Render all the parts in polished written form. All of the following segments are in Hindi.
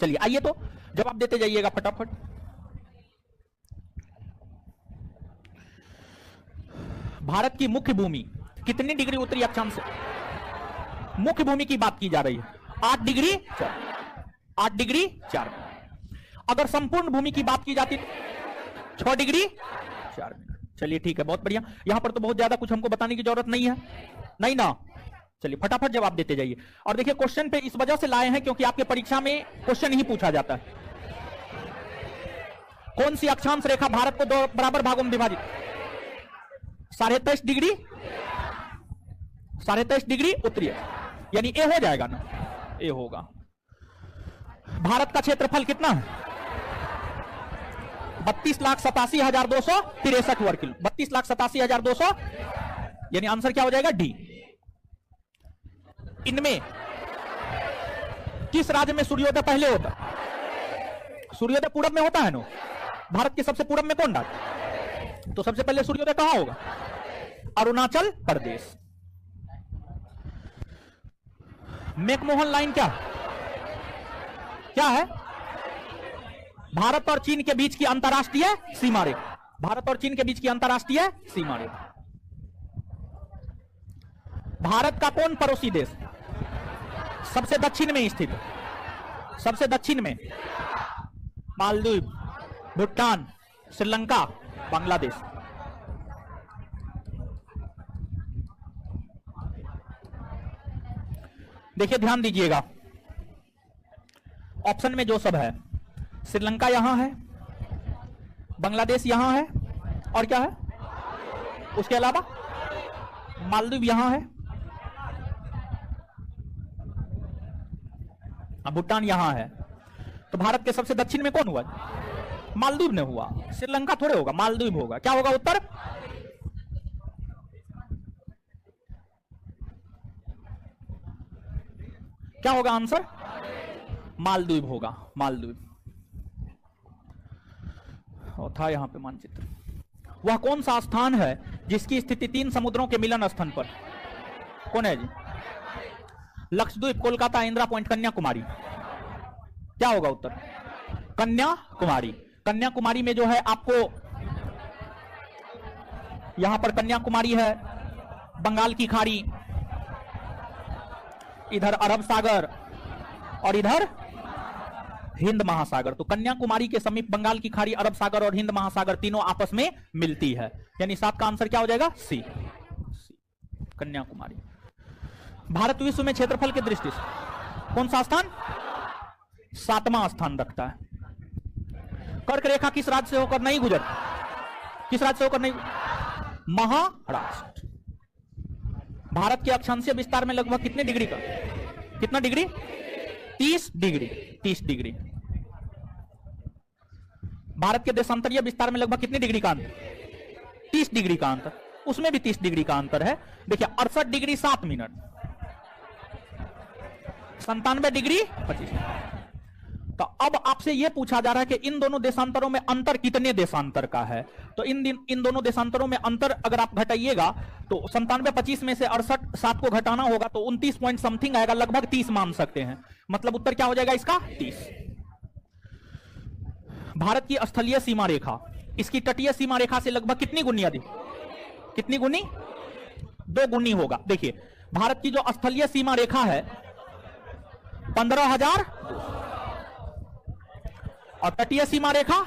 चलिए आइए तो जवाब देते जाइएगा फटाफट। भारत की मुख्य भूमि कितनी डिग्री उत्तरी अक्षांश से? मुख्य भूमि की बात की जा रही है। 8 डिग्री 4। 8 डिग्री 4। अगर संपूर्ण भूमि की बात की जाती तो 6 डिग्री 4 मिनट। चलिए ठीक है, बहुत बढ़िया। यहां पर तो बहुत ज्यादा कुछ हमको बताने की जरूरत नहीं है, नहीं ना। चलिए फटाफट जवाब देते जाइए। और देखिए क्वेश्चन पे इस वजह से लाए हैं क्योंकि आपके परीक्षा में क्वेश्चन ही पूछा जाता है। कौन सी अक्षांश रेखा भारत को 2 बराबर भागों में विभाजित? 23.5 डिग्री, 23.5 डिग्री उत्तरी, यानी ए हो जाएगा ना, ए होगा। भारत का क्षेत्रफल कितना है? 32,87,263 वर्ग किलो। 32,87,200, यानी आंसर क्या हो जाएगा? डी। इनमें किस राज्य में सूर्योदय पहले होता? सूर्योदय पूरब में होता है ना। भारत के सबसे पूरब में कौन राज्य? तो सबसे पहले सूर्योदय कहां होगा? अरुणाचल प्रदेश। मैकमोहन लाइन क्या है? भारत और चीन के बीच की अंतरराष्ट्रीय सीमा रेखा। भारत और चीन के बीच की अंतरराष्ट्रीय सीमा रेखा। भारत का कौन पड़ोसी देश सबसे दक्षिण में स्थित है? सबसे दक्षिण में मालदीव, भूटान, श्रीलंका, बांग्लादेश। देखिए ध्यान दीजिएगा, ऑप्शन में जो सब है, श्रीलंका यहां है, बांग्लादेश यहां है, और क्या है उसके अलावा? मालदीव यहां है, भूटान यहां है। तो भारत के सबसे दक्षिण में कौन हुआ? मालदीव ने हुआ। श्रीलंका थोड़े होगा, मालदीव होगा। क्या होगा उत्तर? क्या होगा आंसर? मालदीव होगा, मालदीव। और था यहां पे मानचित्र। वह कौन सा स्थान है जिसकी स्थिति 3 समुद्रों के मिलन स्थान पर? कौन है जी? लक्षद्वीप, कोलकाता, इंदिरा पॉइंट, कन्याकुमारी। क्या होगा उत्तर? कन्याकुमारी। कन्याकुमारी में जो है आपको, यहां पर कन्याकुमारी है, बंगाल की खाड़ी, इधर अरब सागर और इधर हिंद महासागर। तो कन्याकुमारी के समीप बंगाल की खाड़ी, अरब सागर और हिंद महासागर तीनों आपस में मिलती है, यानी 7 का आंसर क्या हो जाएगा? सी, कन्याकुमारी। भारत विश्व में क्षेत्रफल की दृष्टि से कौन सा स्थान? 7वां स्थान रखता है। कर्क रेखा किस राज्य से होकर नहीं गुजरती? किस राज्य से होकर नहीं? महाराष्ट्र। भारत के अक्षांशीय विस्तार में लगभग कितने डिग्री का? कितना डिग्री? 30 डिग्री। 30 डिग्री। भारत के देशांतरीय विस्तार में लगभग कितने डिग्री का अंतर? 30 डिग्री का अंतर। उसमें भी 30 डिग्री का अंतर है। देखिए 68 डिग्री 7 मिनट, 97 डिग्री 25 मिनट। तो अब आपसे यह पूछा जा रहा है कि इन दोनों देशांतरों में अंतर कितने देशांतर का है? तो इन दोनों देशांतरों में अंतर अगर आप घटाइएगा तो 97 25 में से 68 7 को घटाना होगा तो 29 पॉइंट समथिंग आएगा, लगभग 30 मान सकते हैं। मतलब उत्तर क्या हो जाएगा इसका? 30। भारत की स्थलीय सीमा रेखा इसकी तटीय सीमा रेखा से लगभग कितनी गुनी अधिक? कितनी गुनी? 2 गुनी होगा। देखिए भारत की जो स्थलीय सीमा रेखा है 15,000 और तटीय सीमा रेखा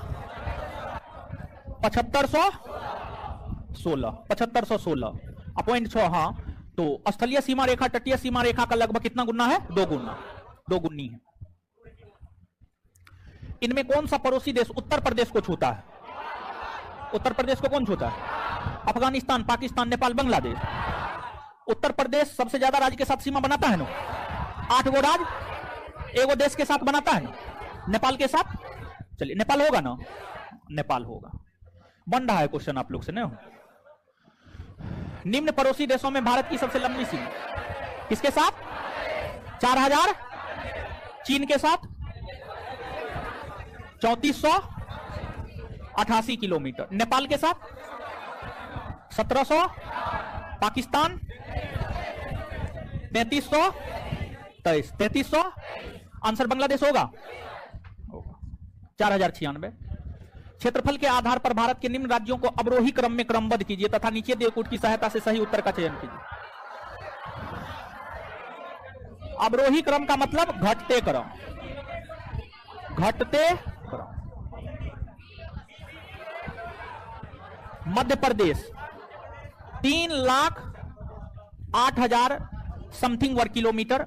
7516 अपॉइंट 6। हाँ, तो स्थलीय सीमा रेखा तटीय सीमा रेखा का लगभग कितना गुना है? 2 गुना, 2 गुनी है। इनमें कौन सा पड़ोसी देश उत्तर प्रदेश को छूता है? उत्तर प्रदेश को कौन छूता है? अफगानिस्तान, पाकिस्तान, नेपाल, बांग्लादेश। उत्तर प्रदेश सबसे ज्यादा राज्य के साथ सीमा बनाता है ना, 8 गो राज्य एगो देश के साथ बनाता है ना, नेपाल के साथ। चलिए नेपाल होगा ना? नेपाल होगा। बन रहा है क्वेश्चन आप लोग से ना। निम्न पड़ोसी देशों में भारत की सबसे लंबी सीमा किसके साथ? 4000, चीन के साथ 3488 किलोमीटर, नेपाल के साथ 1700, पाकिस्तान 3300, आंसर बांग्लादेश होगा। 4096। क्षेत्रफल के आधार पर भारत के निम्न राज्यों को अवरोही क्रम में क्रमबद्ध कीजिए तथा नीचे दिए कूट की सहायता से सही उत्तर का चयन कीजिए। अवरोही क्रम का मतलब घटते क्रम, घटते क्रम। मध्य प्रदेश 3,08,000 समथिंग वर्ग किलोमीटर,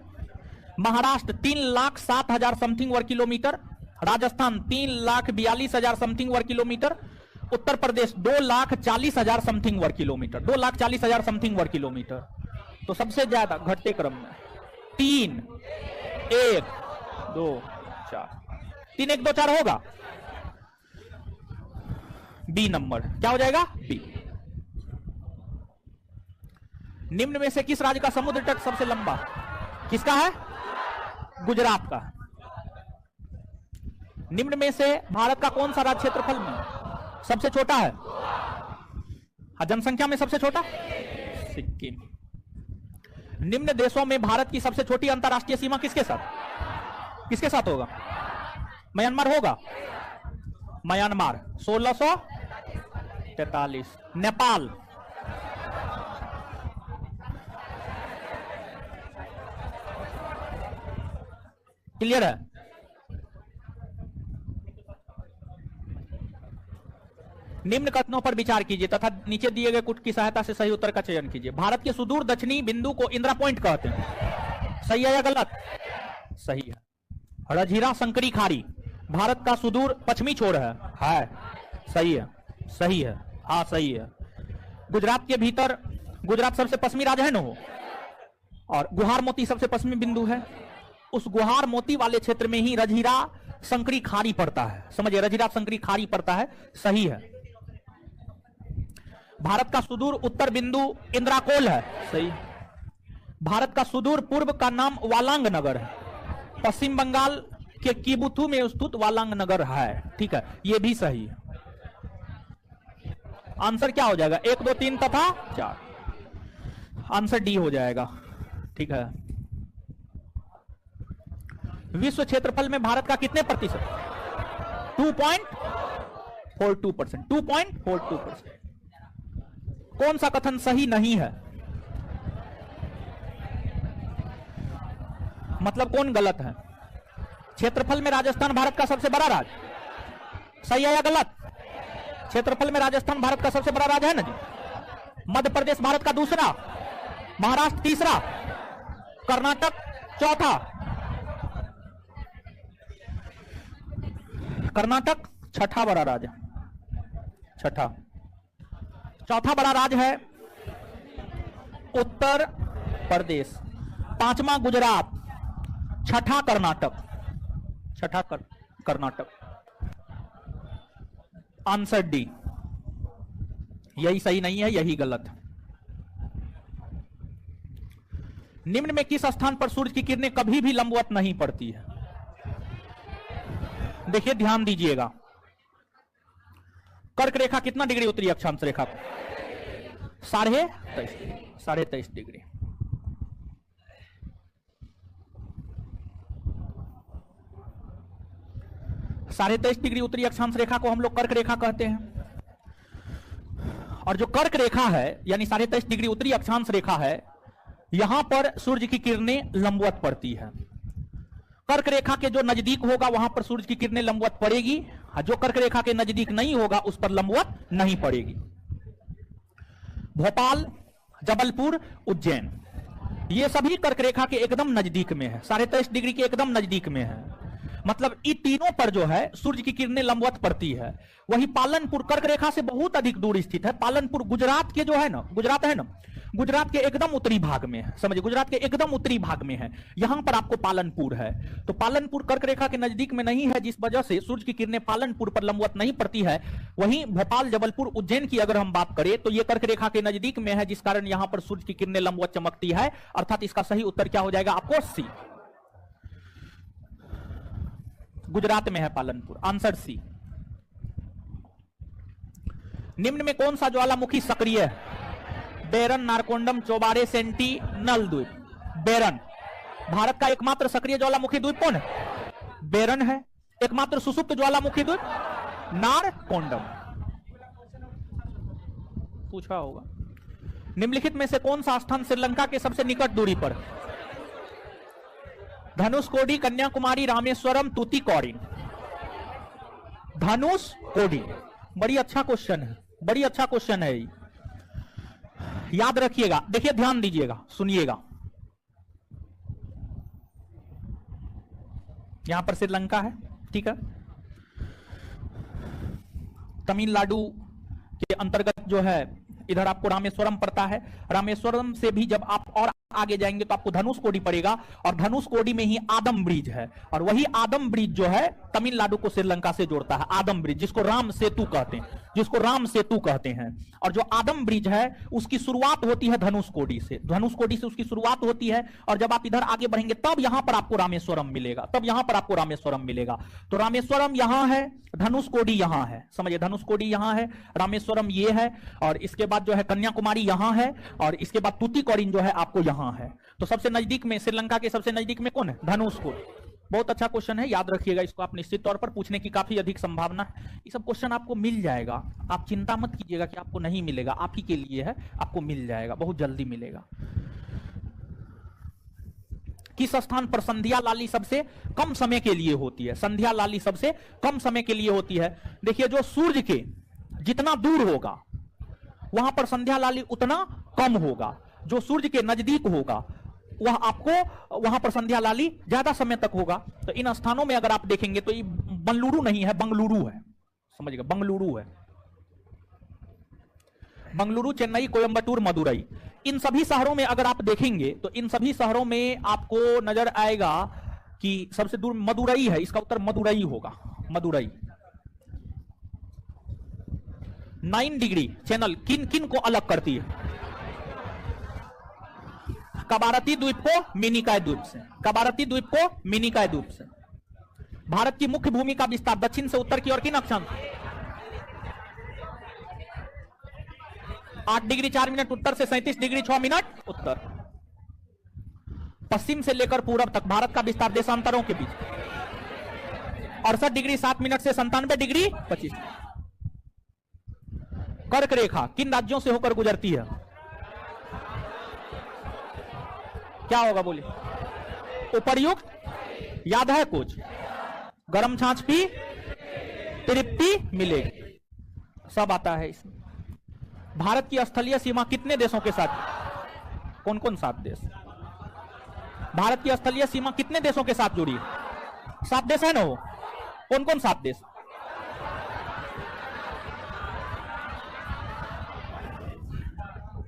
महाराष्ट्र 3,07,000 समथिंग वर्ग किलोमीटर, राजस्थान 3,42,000 समथिंग वर्ग किलोमीटर, उत्तर प्रदेश 2,40,000 समथिंग वर्ग किलोमीटर, 2,40,000 समथिंग वर्ग किलोमीटर। तो सबसे ज्यादा घटते क्रम में 3, 1, 2, 4, 3, 1, 2, 4 होगा। बी नंबर क्या हो जाएगा? बी। निम्न में से किस राज्य का समुद्र तट सबसे लंबा? किसका है? गुजरात का। निम्न में से भारत का कौन सा राज्य क्षेत्रफल में सबसे छोटा है? जनसंख्या में सबसे छोटा सिक्किम। निम्न देशों में भारत की सबसे छोटी अंतरराष्ट्रीय सीमा किसके साथ? किसके साथ होगा? म्यांमार होगा। म्यांमार 1643। नेपाल क्लियर है? निम्न कथनों पर विचार कीजिए तथा नीचे दिए गए कूट की सहायता से सही उत्तर का चयन कीजिए। भारत के सुदूर दक्षिणी बिंदु को इंदिरा पॉइंट कहते हैं। सही है या गलत? सही है। रजहीरा संकरी खाड़ी भारत का सुदूर पश्चिमी छोर है। सही है, सही है, हाँ सही है। गुजरात के भीतर, गुजरात सबसे पश्चिमी राज्य है ना वो, और गुहार मोती सबसे पश्चिमी बिंदु है। उस गुहार मोती वाले क्षेत्र में ही रजहीरा संकरी खाड़ी पड़ता है। समझिए, रजहीरा संकरी खाड़ी पड़ता है। सही है। भारत का सुदूर उत्तर बिंदु इंद्राकोल है। सही। भारत का सुदूर पूर्व का नाम वालांग नगर है। पश्चिम बंगाल के कीबुथु में स्थित वालांग नगर है। ठीक है, यह भी सही है। आंसर क्या हो जाएगा? 1, 2, 3 तथा 4। आंसर डी हो जाएगा। ठीक है। विश्व क्षेत्रफल में भारत का कितने प्रतिशत? 2.42%। 2.42%। कौन सा कथन सही नहीं है? मतलब कौन गलत है? क्षेत्रफल में राजस्थान भारत का सबसे बड़ा राज्य। सही है या गलत? क्षेत्रफल में राजस्थान भारत का सबसे बड़ा राज्य है ना जी। मध्य प्रदेश भारत का दूसरा, महाराष्ट्र तीसरा, कर्नाटक चौथा, कर्नाटक छठा बड़ा राज्य, छठा। चौथा बड़ा राज्य है उत्तर प्रदेश, पांचवा गुजरात, छठा कर्नाटक, छठा कर्नाटक। Answer D. यही सही नहीं है, यही गलत। निम्न में किस स्थान पर सूर्य की किरणें कभी भी लंबवत नहीं पड़ती है? देखिए, ध्यान दीजिएगा। कर्क रेखा कितना डिग्री उत्तरी अक्षांश रेखा को? 23.5 डिग्री। साढ़े 23 डिग्री उत्तरी अक्षांश रेखा को हम लोग कर्क रेखा कहते हैं। और जो कर्क रेखा है यानी 23.5 डिग्री उत्तरी अक्षांश रेखा है, यहां पर सूर्य की किरणें लंबवत पड़ती है। कर्क रेखा के जो नजदीक होगा वहां पर सूर्य की किरणें लंबवत पड़ेगी, जो कर्क रेखा के नजदीक नहीं होगा उस पर लंबवत नहीं पड़ेगी। भोपाल, जबलपुर, उज्जैन, ये सभी कर्क रेखा के एकदम नजदीक में है, 23.5 डिग्री के एकदम नजदीक में है। मतलब इन तीनों पर जो है सूर्य की किरणें लंबवत पड़ती है। वही पालनपुर कर्क रेखा से बहुत अधिक दूर स्थित है। पालनपुर गुजरात के जो है ना, गुजरात है ना, गुजरात के एकदम उत्तरी भाग में है। समझिए, गुजरात के एकदम उत्तरी भाग में है, यहां पर आपको पालनपुर है। तो पालनपुर कर्क रेखा के नजदीक में नहीं है, जिस वजह से सूर्य की किरणें पालनपुर पर लंबवत नहीं पड़ती है। वहीं भोपाल, जबलपुर, उज्जैन की अगर हम बात करें तो यह कर्क रेखा के नजदीक में है, जिस कारण यहां पर सूर्य की किरणें लंबवत चमकती है। अर्थात इसका सही उत्तर क्या हो जाएगा आपको? सी। गुजरात में है पालनपुर। Answer C. निम्न में कौन सा ज्वालामुखी सक्रिय है? बेरन, नारकोंडम, चोबारे, सेंटिनल द्वीप। बेरन भारत का एकमात्र सक्रिय ज्वालामुखी द्वीप कौन है? बेरन है। एकमात्र सुसुप्त ज्वालामुखी द्वीप नारकोंडम। पूछा होगा। निम्नलिखित में से कौन सा स्थान श्रीलंका के सबसे निकट दूरी पर? धनुषकोडी, कन्याकुमारी, रामेश्वरम, तूतीकोरिन। धनुषकोडी। बड़ी अच्छा क्वेश्चन है, बड़ी अच्छा क्वेश्चन है। याद रखिएगा, देखिए ध्यान दीजिएगा, सुनिएगा। यहां पर श्रीलंका है, ठीक है। तमिलनाडु के अंतर्गत जो है इधर आपको रामेश्वरम पड़ता है। रामेश्वरम से भी जब आप और आगे जाएंगे तो आपको धनुषकोडी पड़ेगा, और धनुषकोडी में ही आदम ब्रिज है, और वही आदम ब्रिज जो है तमिलनाडु को श्रीलंका से जोड़ता है। आदम ब्रिज, जिसको राम सेतु कहते हैं, जिसको राम सेतु कहते हैं। और जो आदम ब्रिज है उसकी शुरुआत होती है धनुषकोडी से, धनुषकोडी से उसकी शुरुआत होती है। और जब आप इधर आगे बढ़ेंगे तब यहां पर आपको रामेश्वरम मिलेगा, तब यहां पर आपको रामेश्वरम मिलेगा। तो रामेश्वरम यहां है, धनुषकोडी यहां है, समझिए। धनुषकोडी यहां है, रामेश्वरम ये है, और इसके बाद जो है कन्याकुमारी यहां है, और इसके बाद तूतीकोरिन जो है आपको यहां है। तो सबसे नजदीक में, श्रीलंका के सबसे नजदीक में कौन है? धनुषकोडी। बहुत अच्छा क्वेश्चन है, याद रखिएगा इसको आप। निश्चित तौर पर पूछने की काफी अधिक संभावना है। ये सब क्वेश्चन आपको मिल जाएगा, आप चिंता मत कीजिएगा कि आपको नहीं मिलेगा, आप ही के लिए है, आपको मिल जाएगा, बहुत जल्दी मिलेगा। किस स्थान पर संध्या लाली सबसे कम समय के लिए होती है? संध्या लाली सबसे कम समय के लिए होती है। देखिए, जो सूर्य के जितना दूर होगा वहां पर संध्या लाली उतना कम होगा, जो सूर्य के नजदीक होगा वह आपको वहां पर संध्या लाली ज्यादा समय तक होगा। तो इन स्थानों में अगर आप देखेंगे तो ये बंगलुरु नहीं है, बंगलुरु है, समझिएगा, बंगलुरु है। बंगलुरु, चेन्नई, कोयंबटूर, मदुरई, इन सभी शहरों में अगर आप देखेंगे तो इन सभी शहरों में आपको नजर आएगा कि सबसे दूर मदुरई है। इसका उत्तर मदुरई होगा, मदुरई। 9 डिग्री चैनल किन किन को अलग करती है? कवारती द्वीप को मिनिकॉय द्वीप से, कवारती द्वीप को मिनिकॉय द्वीप से। भारत की मुख्य भूमि का विस्तार दक्षिण से उत्तर की ओर किन अक्षांश? 8 डिग्री 4 मिनट उत्तर से 37 डिग्री 6 मिनट उत्तर। पश्चिम से लेकर पूरब तक भारत का विस्तार देशांतरों के बीच 68 डिग्री 7 मिनट से 97 डिग्री 25। कर्क रेखा किन राज्यों से होकर गुजरती है? क्या होगा बोलिए? उपर्युक्त याद है कुछ? गरम छाछ पी तृप्ति मिलेगी, सब आता है इसमें। भारत की स्थलीय सीमा कितने देशों के साथ? कौन कौन 7 देश? भारत की स्थलीय सीमा कितने देशों के साथ जुड़ी है? 7 देश है ना वो? कौन कौन 7 देश?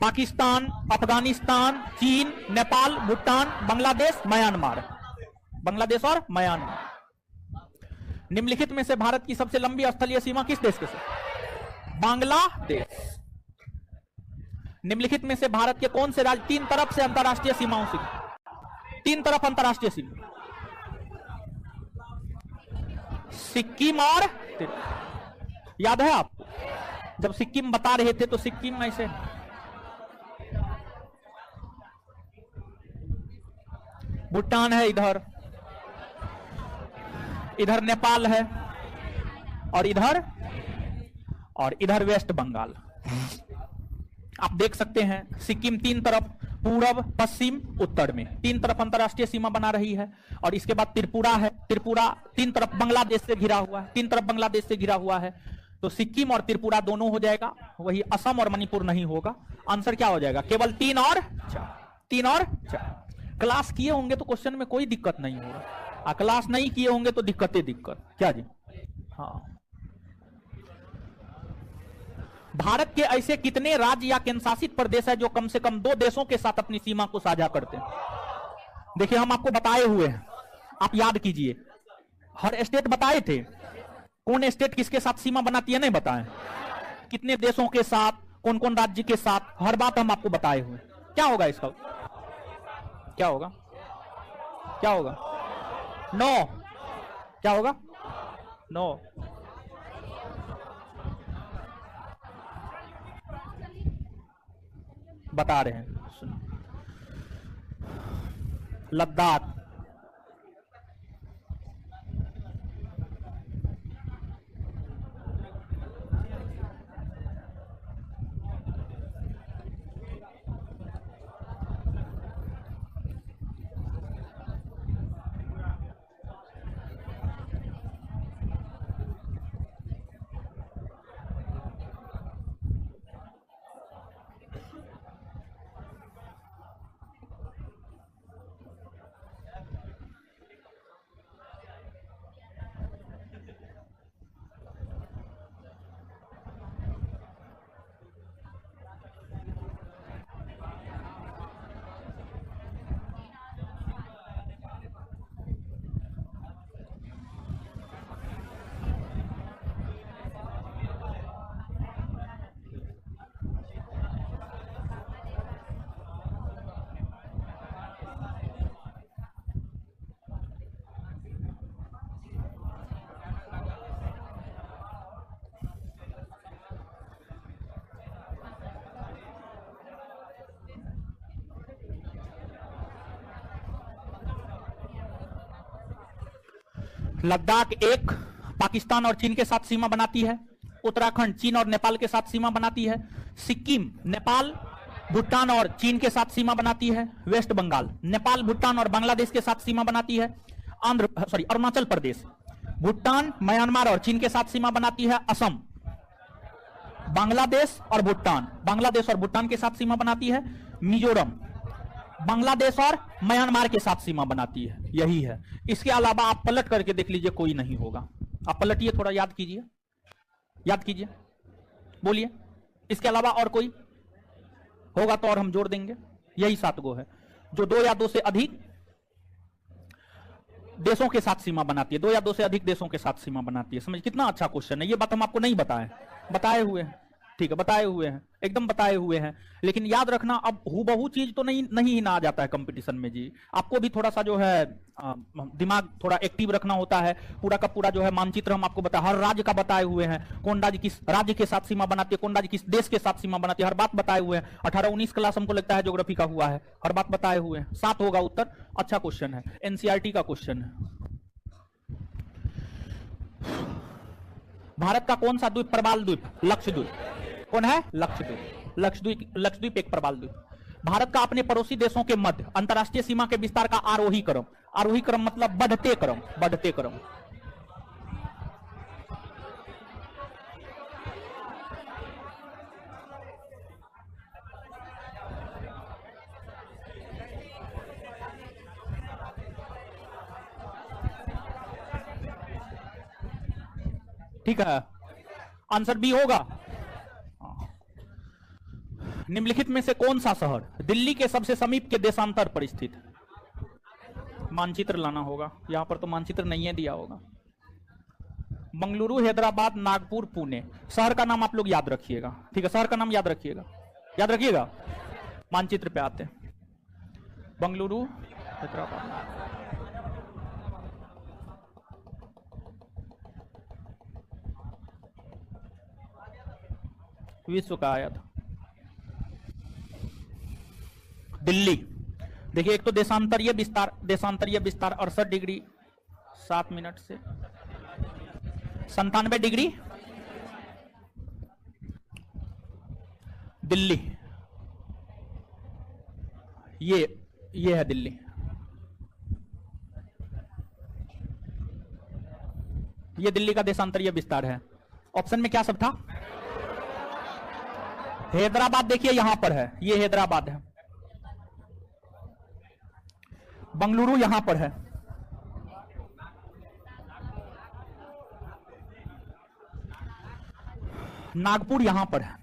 पाकिस्तान, अफगानिस्तान, चीन, नेपाल, भूटान, बांग्लादेश, म्यांमार। बांग्लादेश और म्यांमार। निम्नलिखित में से भारत की सबसे लंबी स्थलीय सीमा किस देश के साथ? बांग्लादेश। निम्नलिखित में से भारत के कौन से राज्य 3 तरफ से अंतरराष्ट्रीय सीमाओं से? 3 तरफ अंतरराष्ट्रीय सीमा? सिक्किम और याद है आपको? जब सिक्किम बता रहे थे तो सिक्किम ऐसे, भूटान है इधर, इधर नेपाल है, और इधर वेस्ट बंगाल। आप देख सकते हैं सिक्किम 3 तरफ, पूरब, पश्चिम, उत्तर में 3 तरफ अंतरराष्ट्रीय सीमा बना रही है। और इसके बाद त्रिपुरा है, त्रिपुरा 3 तरफ बांग्लादेश से घिरा हुआ है, 3 तरफ बांग्लादेश से घिरा हुआ है। तो सिक्किम और त्रिपुरा दोनों हो जाएगा, वही असम और मणिपुर नहीं होगा। आंसर क्या हो जाएगा? केवल 3 और 4। क्लास किए होंगे तो क्वेश्चन में कोई दिक्कत नहीं होगा, क्लास नहीं किए होंगे तो दिक्कत। क्या जी? हाँ। भारत के ऐसे कितने राज्य या केंद्र शासित प्रदेश है जो कम से कम 2 देशों के साथ अपनी सीमा को साझा करते हैं? देखिए, हम आपको बताए हुए हैं, आप याद कीजिए। हर स्टेट बताए थे, कौन स्टेट किसके साथ सीमा बनाती है नहीं बताएं, कितने देशों के साथ, कौन कौन राज्य के साथ, हर बात हम आपको बताए हुए। क्या होगा इसका? क्या होगा? क्या होगा? 9। क्या होगा? 9। बता रहे हैं, लद्दाख, लद्दाख एक पाकिस्तान और चीन के साथ सीमा बनाती है। उत्तराखंड चीन और नेपाल के साथ सीमा बनाती है। सिक्किम नेपाल, भूटान और चीन के साथ सीमा बनाती है। वेस्ट बंगाल नेपाल, भूटान और बांग्लादेश के साथ सीमा बनाती है। अरुणाचल प्रदेश भूटान, म्यांमार और चीन के साथ सीमा बनाती है। असम बांग्लादेश और भूटान के साथ सीमा बनाती है। मिजोरम बांग्लादेश और म्यांमार के साथ सीमा बनाती है। यही है। इसके अलावा आप पलट करके देख लीजिए, कोई नहीं होगा। आप पलटिए, थोड़ा याद कीजिए, बोलिए। इसके अलावा और कोई होगा तो और हम जोड़ देंगे। यही 7 गो है जो 2 या 2 से अधिक देशों के साथ सीमा बनाती है। 2 या 2 से अधिक देशों के साथ सीमा बनाती है। समझ, कितना अच्छा क्वेश्चन है। ये बात हम आपको नहीं बताए हुए हैं। ठीक है, बताए हुए हैं, एकदम बताए हुए हैं। लेकिन याद रखना, अब हूबहू चीज तो नहीं ना आ जाता है कंपटीशन में जी। आपको भी थोड़ा सा जो है दिमाग थोड़ा एक्टिव रखना होता है। पूरा का पूरा जो है मानचित्र हम आपको बताए, हर राज्य का बताए हुए हैं। कौन राज्य किस राज्य के साथ सीमा बनाती है, कौन राज्य किस देश के साथ सीमा बनाती है, हर बात बताए हुए हैं। 18-19 क्लास हमको लगता है ज्योग्राफी का हुआ है। हर बात बताए हुए हैं। 7 होगा उत्तर। अच्छा क्वेश्चन है, एनसीईआरटी का क्वेश्चन है। भारत का कौन सा द्वीप प्रवाल द्वीप? लक्षद्वीप। कौन है? लक्षद्वीप। लक्षद्वीप एक प्रवाल द्वीप। भारत का अपने पड़ोसी देशों के मध्य अंतरराष्ट्रीय सीमा के विस्तार का आरोही क्रम मतलब बढ़ते क्रम। ठीक है, आंसर बी होगा। निम्नलिखित में से कौन सा शहर दिल्ली के सबसे समीप के देशांतर पर स्थित है? मानचित्र लाना होगा। यहां पर तो मानचित्र नहीं है दिया होगा। बंगलुरु, हैदराबाद, नागपुर, पुणे। शहर का नाम आप लोग याद रखिएगा। ठीक है, शहर का नाम याद रखिएगा। मानचित्र पे आते हैं। बंगलुरु, हैदराबाद, विश्व का आया था। दिल्ली देखिए, एक तो देशांतरीय विस्तार 68 डिग्री 7 मिनट से 97 डिग्री। दिल्ली ये है दिल्ली। ये दिल्ली का देशांतरीय विस्तार है। ऑप्शन में क्या सब था? हैदराबाद देखिए यहां पर है, ये हैदराबाद है। बंगलुरु यहां पर है। नागपुर यहां पर है,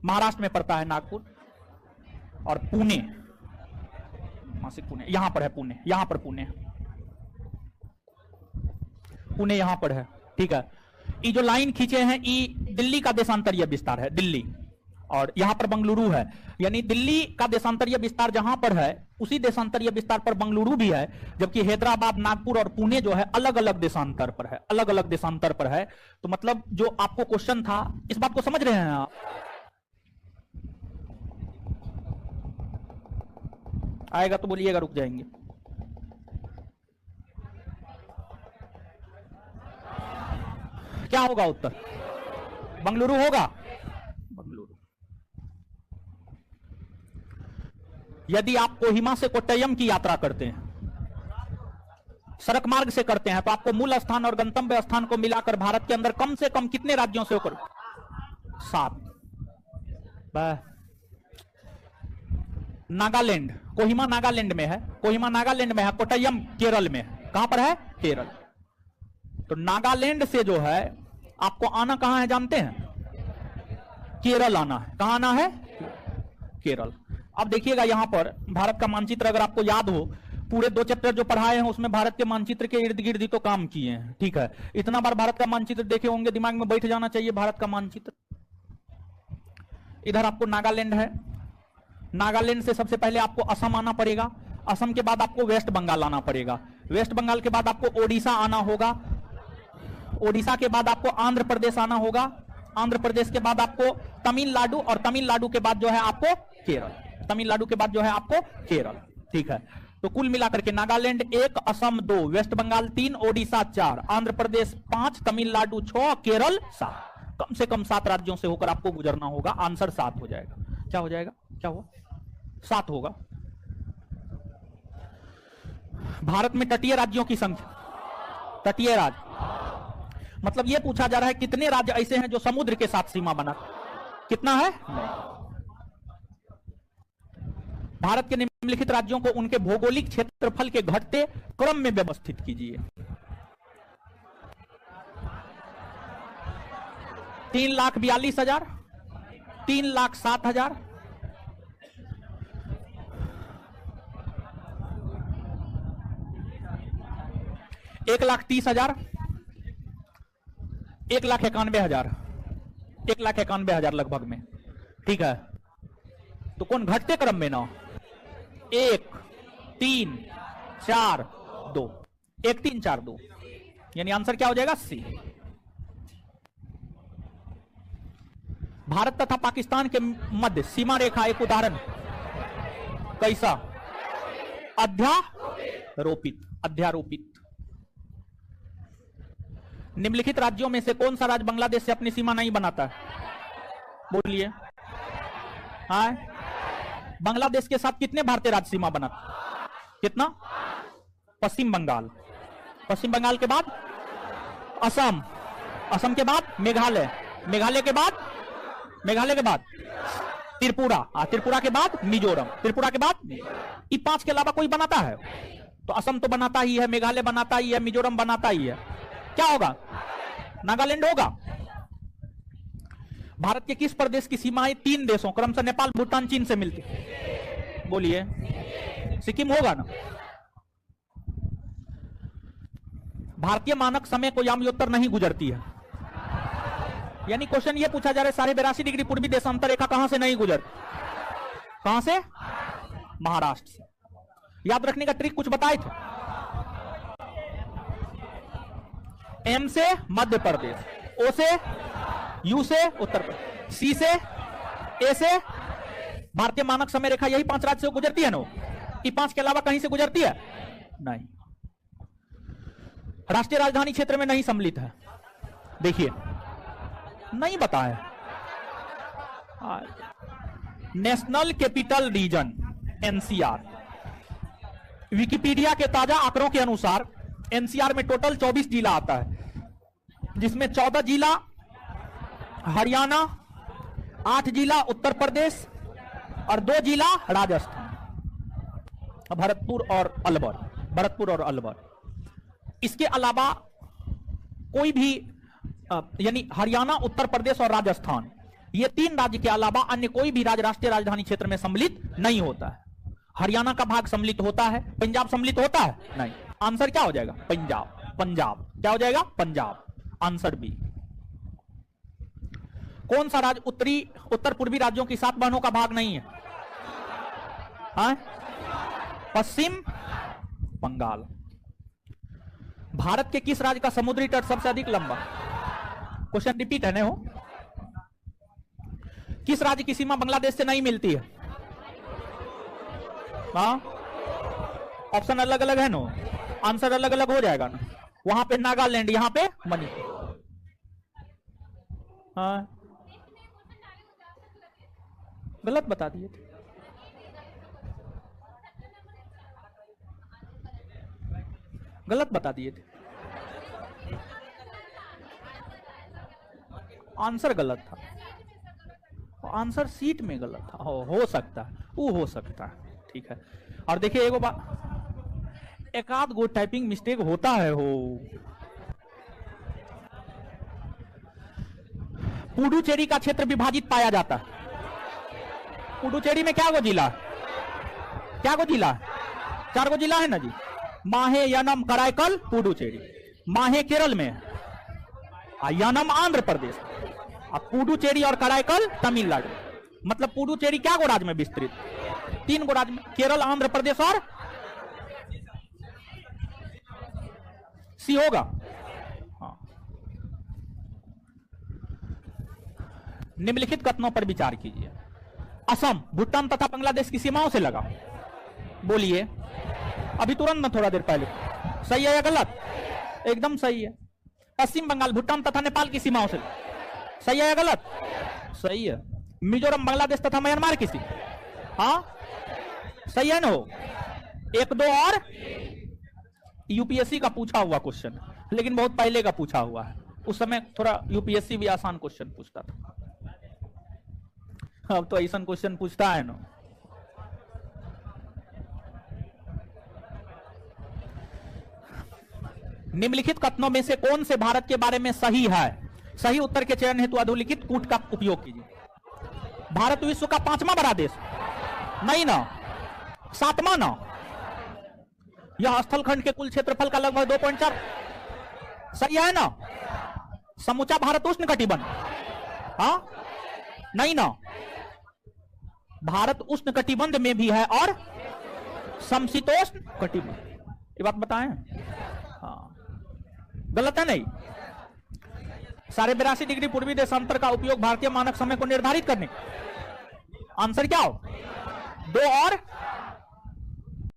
महाराष्ट्र में पड़ता है नागपुर। और पुणे, पुणे यहां पर है। पुणे यहां पर है। ठीक है, ये जो लाइन खींचे हैं ये दिल्ली का देशांतरीय विस्तार है, दिल्ली। और यहां पर बंगलुरु है, यानी दिल्ली का देशांतरीय विस्तार जहां पर है उसी देशांतरीय विस्तार पर बंगलुरु भी है। जबकि हैदराबाद, नागपुर और पुणे जो है अलग अलग देशांतर पर है। तो मतलब जो आपको क्वेश्चन था, इस बात को समझ रहे हैं आप? आएगा तो बोलिएगा, रुक जाएंगे। क्या होगा उत्तर? बंगलुरु होगा। बंगलुरु। यदि आप कोहिमा से कोट्टयम की यात्रा करते हैं, सड़क मार्ग से करते हैं, तो आपको मूल स्थान और गंतव्य स्थान को मिलाकर भारत के अंदर कम से कम कितने राज्यों से होकर? 7। नागालैंड, कोहिमा नागालैंड में है, कोट्टयम केरल में है। कहां पर है? केरल। तो नागालैंड से जो है आपको आना कहां है जानते हैं? केरल आना है। कहां आना है? केरल। अब देखिएगा यहां पर भारत का मानचित्र अगर आपको याद हो, पूरे 2 चैप्टर जो पढ़ाए हैं उसमें भारत के मानचित्र के इर्द गिर्द ही तो काम किए हैं। ठीक है, इतना बार भारत का मानचित्र देखे होंगे, दिमाग में बैठ जाना चाहिए भारत का मानचित्र। इधर आपको नागालैंड है। नागालैंड से सबसे पहले आपको असम आना पड़ेगा। असम के बाद आपको वेस्ट बंगाल आना पड़ेगा। वेस्ट बंगाल के बाद आपको ओडिशा आना होगा। ओडिशा के बाद आपको आंध्र प्रदेश आना होगा। आंध्र प्रदेश के बाद आपको तमिलनाडु, और तमिलनाडु के बाद जो है आपको केरल। ठीक है, तो कुल मिलाकर के नागालैंड 1, असम 2, वेस्ट बंगाल 3, ओडिशा 4, आंध्र प्रदेश 5, तमिलनाडु 6, केरल 7। कम से कम 7 राज्यों से होकर आपको गुजरना होगा। आंसर 7 हो जाएगा। क्या हो जाएगा? क्या हुआ? 7 होगा। भारत में तटीय राज्यों की संख्या, तटीय राज्य मतलब यह पूछा जा रहा है कितने राज्य ऐसे हैं जो समुद्र के साथ सीमा बना, कितना है? भारत के निम्नलिखित राज्यों को उनके भौगोलिक क्षेत्रफल के घटते क्रम में व्यवस्थित कीजिए। 3,42,000, 3,07,000, 1,30,000, 1,91,000, 1,91,000 लगभग में। ठीक है, तो कौन घटते क्रम में ना? 1, 3, 4, 2, 1, 3, 4, 2, यानी आंसर क्या हो जाएगा? सी। भारत तथा पाकिस्तान के मध्य सीमा रेखा एक उदाहरण कैसा? अध्यारोपित, अध्यारोपित। निम्नलिखित राज्यों में से कौन सा राज्य बांग्लादेश से अपनी सीमा नहीं बनाता है? बोलिए। हाँ, बांग्लादेश के साथ कितने भारतीय राज्य सीमा बनाते? कितना? पश्चिम बंगाल, पश्चिम बंगाल के बाद असम, असम के बाद मेघालय, मेघालय के बाद, मेघालय के बाद त्रिपुरा, त्रिपुरा के बाद मिजोरम, त्रिपुरा के बाद, ये 5 के अलावा कोई बनाता है? तो असम तो बनाता ही है, मेघालय बनाता ही है, मिजोरम बनाता ही है। क्या होगा? नागालैंड होगा। भारत के किस प्रदेश की सीमाएं 3 देशों क्रमशः नेपाल, भूटान, चीन से मिलती? बोलिए। सिक्किम होगा ना? भारतीय मानक समय को याम्योत्तर नहीं गुजरती है, यानी क्वेश्चन ये पूछा जा रहा है 82.5 डिग्री पूर्वी देशांतर रेखा कहां से नहीं गुजरती? कहां से? महाराष्ट्र से। याद रखने का ट्रिक कुछ बताए थे। एम से मध्य प्रदेश, ओ से, यू से उत्तर प्रदेश, सी से, ए से भारतीय मानक समय रेखा यही 5 राज्य से गुजरती है ना? ये 5 के अलावा कहीं से गुजरती है? नहीं। राष्ट्रीय राजधानी क्षेत्र में नहीं सम्मिलित है। देखिए, नहीं बताया। National capital region, NCR. Wikipedia के ताजा आंकड़ों के अनुसार एनसीआर में टोटल 24 जिला आता है, जिसमें 14 जिला हरियाणा, 8 जिला उत्तर प्रदेश और 2 जिला राजस्थान, भरतपुर और अलवर, भरतपुर और अलवर। इसके अलावा कोई भी यानी हरियाणा, उत्तर प्रदेश और राजस्थान, ये 3 राज्य के अलावा अन्य कोई भी राज्य राष्ट्रीय राजधानी क्षेत्र में सम्मिलित नहीं होता है। हरियाणा का भाग सम्मिलित होता है, पंजाब सम्मिलित होता है? नहीं। आंसर क्या हो जाएगा? पंजाब। पंजाब क्या हो जाएगा? पंजाब। Answer B. कौन सा राज्य उत्तर पूर्वी राज्यों की 7 बहनों का भाग नहीं है? हाँ? पश्चिम बंगाल। भारत के किस राज्य का समुद्री तट सबसे अधिक लंबा? क्वेश्चन रिपीट है ना हो? किस राज्य की सीमा बांग्लादेश से नहीं मिलती है? हाँ, ऑप्शन अलग अलग है ना, आंसर अलग अलग हो जाएगा ना। वहां पे नागालैंड, यहां पे मणिपुर। हाँ, गलत बता दिए थे। गलत बता दिए थे, आंसर गलत था, आंसर सीट में गलत था। हो सकता है, वो हो सकता है। ठीक है, और देखिए एगो बात, एक आध गो टाइपिंग मिस्टेक होता है हो। पुडुचेरी का क्षेत्र विभाजित पाया जाता है। पुडुचेरी में क्या गो जिला? क्या गो जिला? 4 गो जिला है ना जी। माहे, यनम, कराईकल, पुडुचेरी। माहे केरल में, यनम आंध्र प्रदेश, पुडुचेरी और कराईकल तमिलनाडु। मतलब पुडुचेरी क्या गो राज्य में विस्तृत? 3 गो राज्य में, केरल, आंध्र प्रदेश और सी होगा। हाँ। निम्नलिखित कथनों पर विचार कीजिए। असम भूटान तथा बांग्लादेश की सीमाओं से लगा। बोलिए। अभी तुरंत ना, थोड़ा देर पहले। सही है या गलत? एकदम सही है। पश्चिम बंगाल भूटान तथा नेपाल की सीमाओं से। सही है या गलत? सही है। मिजोरम बांग्लादेश तथा म्यांमार की सीमा। हाँ सही है ना? एक दो और यूपीएससी का पूछा हुआ क्वेश्चन, लेकिन बहुत पहले का पूछा हुआ है। उस समय थोड़ा यूपीएससी भी आसान क्वेश्चन पूछता था, अब तो ऐसा क्वेश्चन पूछता है ना। निम्नलिखित कथनों में से कौन से भारत के बारे में सही है? सही उत्तर के चयन हेतु अधोलिखित कूट का उपयोग कीजिए। भारत विश्व का 5वां बड़ा देश नहीं ना, 7वां ना। यह स्थलखंड के कुल क्षेत्रफल का लगभग 2.4। सही है ना? समूचा भारत उष्ण कटिबंध। हाँ नहीं ना, भारत उष्ण कटिबंध में भी है और समशीतोष्ण कटिबंध। ये बात बताएं? हाँ गलत है नहीं? 82.5 डिग्री पूर्वी देशांतर का उपयोग भारतीय मानक समय को निर्धारित करने। आंसर क्या हो? 2 और